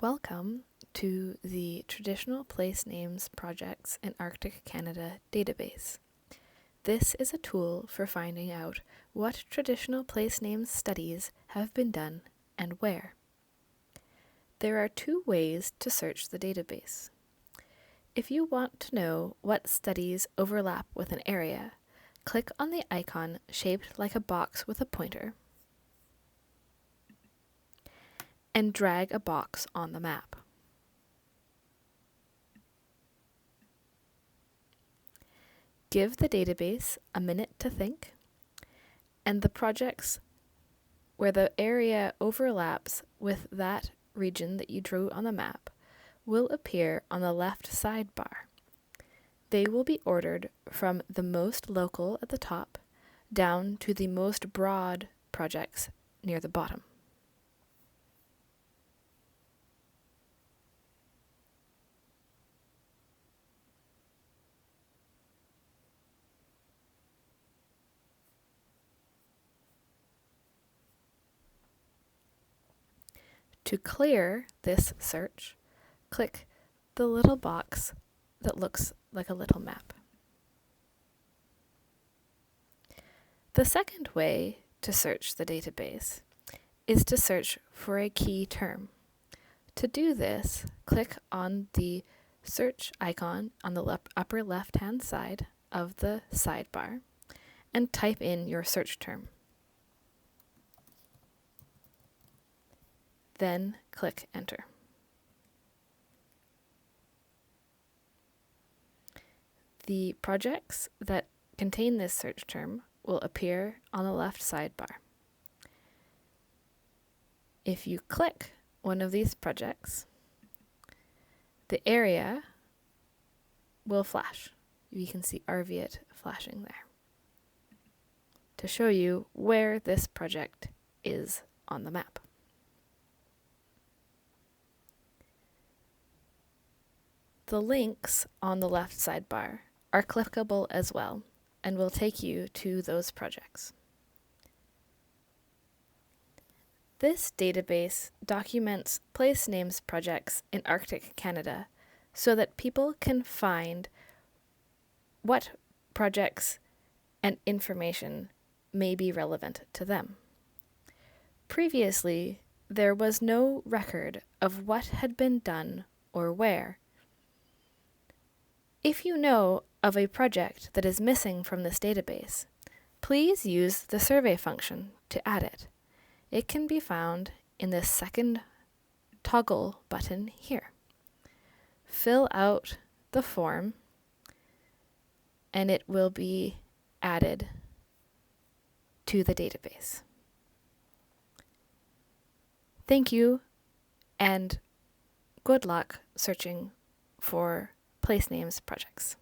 Welcome to the Traditional Place Names Projects in Arctic Canada database. This is a tool for finding out what traditional place names studies have been done and where. There are two ways to search the database. If you want to know what studies overlap with an area, click on the icon shaped like a box with a pointer and drag a box on the map. Give the database a minute to think, and the projects where the area overlaps with that region that you drew on the map will appear on the left sidebar. They will be ordered from the most local at the top down to the most broad projects near the bottom. To clear this search, click the little box that looks like a little map. The second way to search the database is to search for a key term. To do this, click on the search icon on the upper left-hand side of the sidebar and type in your search term. Then click Enter. The projects that contain this search term will appear on the left sidebar. If you click one of these projects, the area will flash. You can see Arviat flashing there to show you where this project is on the map. The links on the left sidebar are clickable as well and will take you to those projects. This database documents place names projects in Arctic Canada so that people can find what projects and information may be relevant to them. Previously, there was no record of what had been done or where. If you know of a project that is missing from this database, please use the survey function to add it. It can be found in the second toggle button here. Fill out the form and it will be added to the database. Thank you and good luck searching for place names projects.